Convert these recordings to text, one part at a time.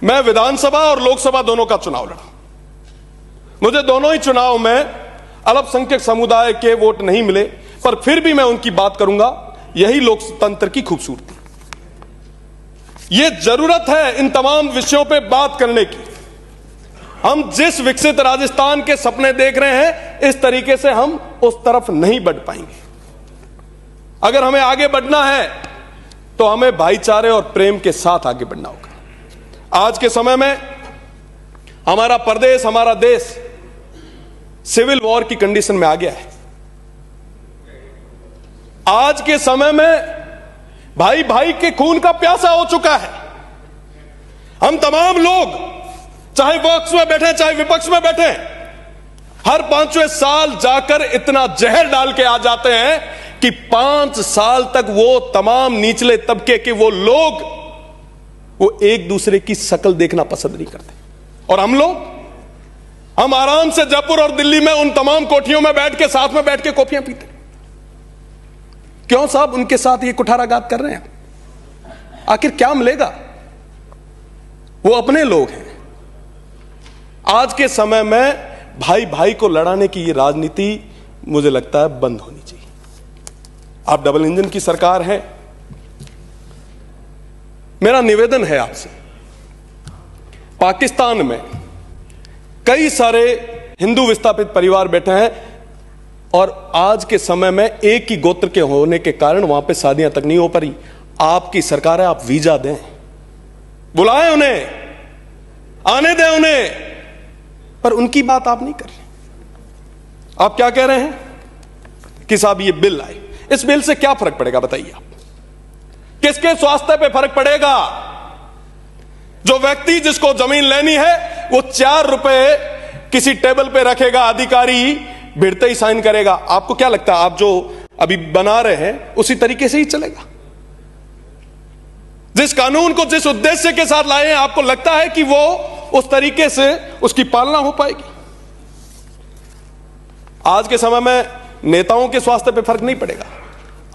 मैं विधानसभा और लोकसभा दोनों का चुनाव लड़ा। मुझे दोनों ही चुनाव में अल्पसंख्यक समुदाय के वोट नहीं मिले, पर फिर भी मैं उनकी बात करूंगा। यही लोकतंत्र की खूबसूरती। यह जरूरत है इन तमाम विषयों पे बात करने की। हम जिस विकसित राजस्थान के सपने देख रहे हैं, इस तरीके से हम उस तरफ नहीं बढ़ पाएंगे। अगर हमें आगे बढ़ना है तो हमें भाईचारे और प्रेम के साथ आगे बढ़ना होगा। आज के समय में हमारा प्रदेश, हमारा देश सिविल वॉर की कंडीशन में आ गया है। आज के समय में भाई भाई के खून का प्यासा हो चुका है। हम तमाम लोग, चाहे पक्ष में बैठे चाहे विपक्ष में बैठे, हर 5वें साल जाकर इतना जहर डाल के आ जाते हैं कि 5 साल तक वो तमाम निचले तबके के वो लोग वो एक दूसरे की शक्ल देखना पसंद नहीं करते। और हम आराम से जयपुर और दिल्ली में उन तमाम कोठियों में बैठ के, साथ में बैठ के कॉफियां पीते। क्यों साहब उनके साथ ये कुठाराघात कर रहे हैं? आखिर क्या मिलेगा? वो अपने लोग हैं। आज के समय में भाई भाई को लड़ाने की ये राजनीति मुझे लगता है बंद होनी चाहिए। आप डबल इंजन की सरकार है। मेरा निवेदन है आपसे, पाकिस्तान में कई सारे हिंदू विस्थापित परिवार बैठे हैं और आज के समय में एक ही गोत्र के होने के कारण वहां पे शादियां तक नहीं हो पारी। आपकी सरकार है, आप वीजा दें, बुलाएं उन्हें, आने दें उन्हें, पर उनकी बात आप नहीं कर रहे। आप क्या कह रहे हैं कि साहब ये बिल आए, इस बिल से क्या फर्क पड़ेगा बताइए आप? किसके स्वास्थ्य पे फर्क पड़ेगा? जो व्यक्ति जिसको जमीन लेनी है वो 4 रुपए किसी टेबल पे रखेगा, अधिकारी भिड़ते ही साइन करेगा। आपको क्या लगता है आप जो अभी बना रहे हैं उसी तरीके से ही चलेगा? जिस कानून को जिस उद्देश्य के साथ लाए हैं, आपको लगता है कि वो उस तरीके से उसकी पालना हो पाएगी? आज के समय में नेताओं के स्वास्थ्य पे फर्क नहीं पड़ेगा।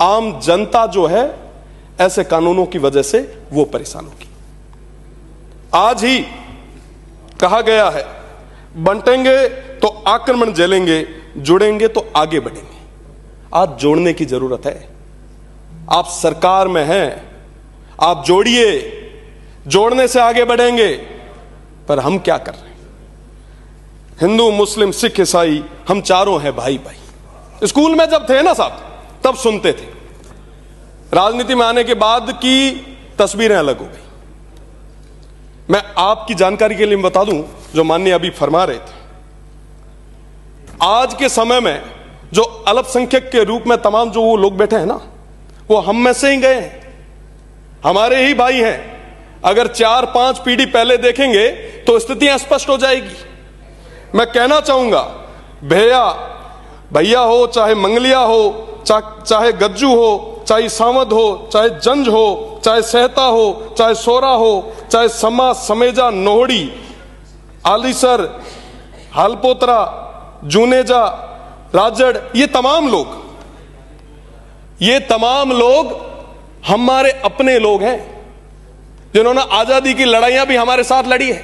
आम जनता जो है ऐसे कानूनों की वजह से वो परेशान होगी। आज ही कहा गया है, बंटेंगे तो आक्रमण झेलेंगे, जुड़ेंगे तो आगे बढ़ेंगे। आज जोड़ने की जरूरत है। आप सरकार में हैं, आप जोड़िए, जोड़ने से आगे बढ़ेंगे। पर हम क्या कर रहे हैं? हिंदू, मुस्लिम, सिख, ईसाई, हम चारों हैं भाई भाई। स्कूल में जब थे ना साहब, तब सुनते थे। राजनीति में आने के बाद की तस्वीरें अलग हो गई। मैं आपकी जानकारी के लिए बता दूं, जो माननीय अभी फरमा रहे थे, आज के समय में जो अल्पसंख्यक के रूप में तमाम जो वो लोग बैठे हैं ना, वो हम में से ही गए हैं, हमारे ही भाई हैं। अगर 4-5 पीढ़ी पहले देखेंगे तो स्थितियां स्पष्ट हो जाएगी। मैं कहना चाहूंगा, भैया हो, चाहे मंगलिया हो, चाहे गज्जू हो, चाहे सावंत हो, चाहे जंज हो, चाहे सहता हो, चाहे सोरा हो, चाहे समा, समेजा, नोहड़ी, आलीसर, हालपोत्रा, जूनेजा, राजड़, ये तमाम लोग हमारे अपने लोग हैं, जिन्होंने आजादी की लड़ाइयां भी हमारे साथ लड़ी है।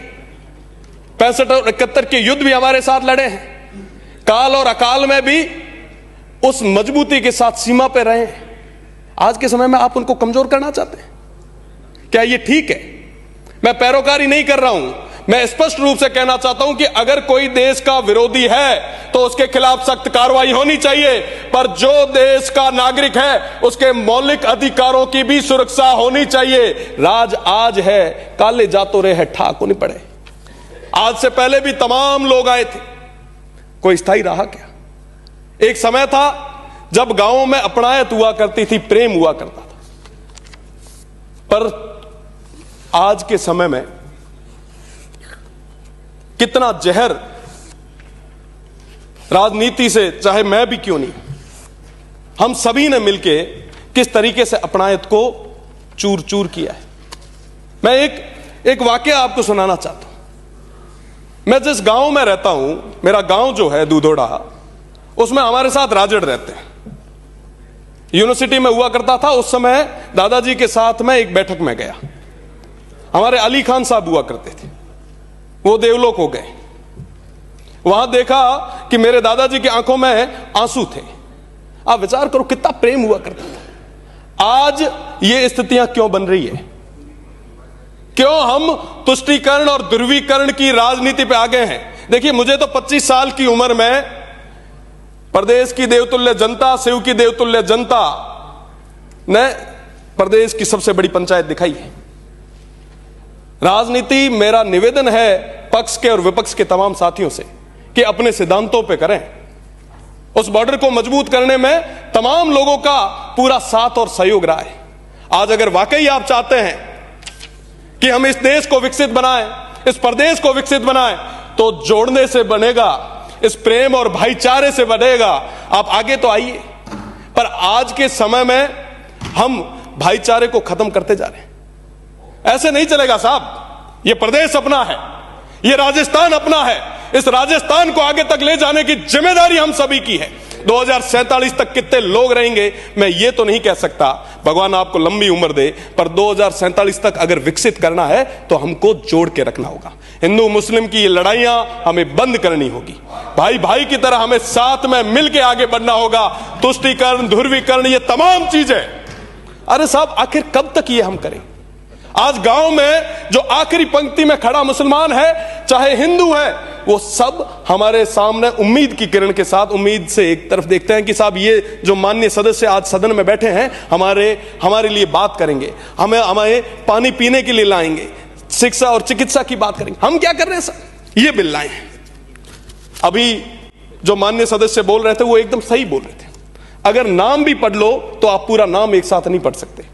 65 और 71 के युद्ध भी हमारे साथ लड़े हैं। काल और अकाल में भी उस मजबूती के साथ सीमा पे रहे हैं। आज के समय में आप उनको कमजोर करना चाहते हैं? क्या ये ठीक है? मैं पैरोकारी नहीं कर रहा हूं, मैं स्पष्ट रूप से कहना चाहता हूं कि अगर कोई देश का विरोधी है तो उसके खिलाफ सख्त कार्रवाई होनी चाहिए, पर जो देश का नागरिक है उसके मौलिक अधिकारों की भी सुरक्षा होनी चाहिए। राज आज है, काले जातो रहे हैं, ठाक नहीं पड़े। आज से पहले भी तमाम लोग आए थे, कोई स्थायी रहा क्या? एक समय था जब गांवों में अपनायत हुआ करती थी, प्रेम हुआ करता था, पर आज के समय में कितना जहर राजनीति से, चाहे मैं भी क्यों नहीं, हम सभी ने मिलकर किस तरीके से अपनायत को चूर चूर किया है। मैं एक वाकया आपको सुनाना चाहता हूं। मैं जिस गांव में रहता हूं, मेरा गांव जो है दूधोड़ा, उसमें हमारे साथ राजड़ रहते हैं। यूनिवर्सिटी में हुआ करता था उस समय, दादाजी के साथ में एक बैठक में गया। हमारे अली खान साहब हुआ करते थे, वो देवलोक हो गए। वहां देखा कि मेरे दादाजी की आंखों में आंसू थे। आप विचार करो कितना प्रेम हुआ करता था। आज ये स्थितियां क्यों बन रही है? क्यों हम तुष्टीकरण और ध्रुवीकरण की राजनीति पे आ गए हैं? देखिए, मुझे तो 25 साल की उम्र में प्रदेश की देवतुल्य जनता, शिव की देवतुल्य जनता ने प्रदेश की सबसे बड़ी पंचायत दिखाई है। राजनीति, मेरा निवेदन है पक्ष के और विपक्ष के तमाम साथियों से कि अपने सिद्धांतों पे करें। उस बॉर्डर को मजबूत करने में तमाम लोगों का पूरा साथ और सहयोग रहा है। आज अगर वाकई आप चाहते हैं कि हम इस देश को विकसित बनाएं, इस प्रदेश को विकसित बनाएं, तो जोड़ने से बनेगा, इस प्रेम और भाईचारे से बनेगा। आप आगे तो आइए, पर आज के समय में हम भाईचारे को खत्म करते जा रहे हैं। ऐसे नहीं चलेगा साहब। ये प्रदेश अपना है, ये राजस्थान अपना है। इस राजस्थान को आगे तक ले जाने की जिम्मेदारी हम सभी की है। 2047 तक कितने लोग रहेंगे मैं ये तो नहीं कह सकता, भगवान आपको लंबी उम्र दे, पर 2047 तक अगर विकसित करना है तो हमको जोड़ के रखना होगा। हिंदू मुस्लिम की ये लड़ाइयां हमें बंद करनी होगी। भाई भाई की तरह हमें साथ में मिलकर आगे बढ़ना होगा। तुष्टीकरण, ध्रुवीकरण, ये तमाम चीजें, अरे साहब आखिर कब तक ये हम करें? आज गांव में जो आखिरी पंक्ति में खड़ा मुसलमान है, चाहे हिंदू है, वो सब हमारे सामने उम्मीद की किरण के साथ, उम्मीद से एक तरफ देखते हैं कि साहब ये जो माननीय सदस्य आज सदन में बैठे हैं हमारे लिए बात करेंगे, हमें पानी पीने के लिए लाएंगे, शिक्षा और चिकित्सा की बात करेंगे। हम क्या कर रहे हैं सर? ये बिल लाए हैं। अभी जो माननीय सदस्य बोल रहे थे वो एकदम सही बोल रहे थे। अगर नाम भी पढ़ लो तो आप पूरा नाम एक साथ नहीं पढ़ सकते।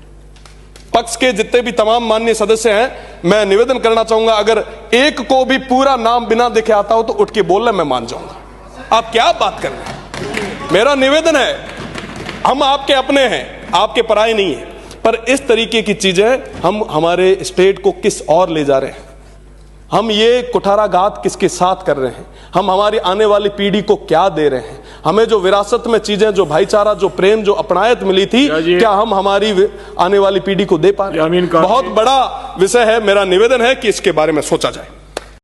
पक्ष के जितने भी तमाम माननीय सदस्य हैं, मैं निवेदन करना चाहूंगा, अगर एक को भी पूरा नाम बिना देखे आता हो तो उठ के बोलना, मैं मान जाऊंगा। आप क्या बात कर रहे हैं? मेरा निवेदन है, हम आपके अपने हैं, आपके पराये नहीं है, पर इस तरीके की चीजें हम हमारे स्टेट को किस और ले जा रहे हैं? हम ये कुठाराघात किसके साथ कर रहे हैं? हम हमारी आने वाली पीढ़ी को क्या दे रहे हैं? हमें जो विरासत में चीजें, जो भाईचारा, जो प्रेम, जो अपनायत मिली थी, क्या हम हमारी आने वाली पीढ़ी को दे पा रहे हैं? बहुत बड़ा विषय है। मेरा निवेदन है कि इसके बारे में सोचा जाए।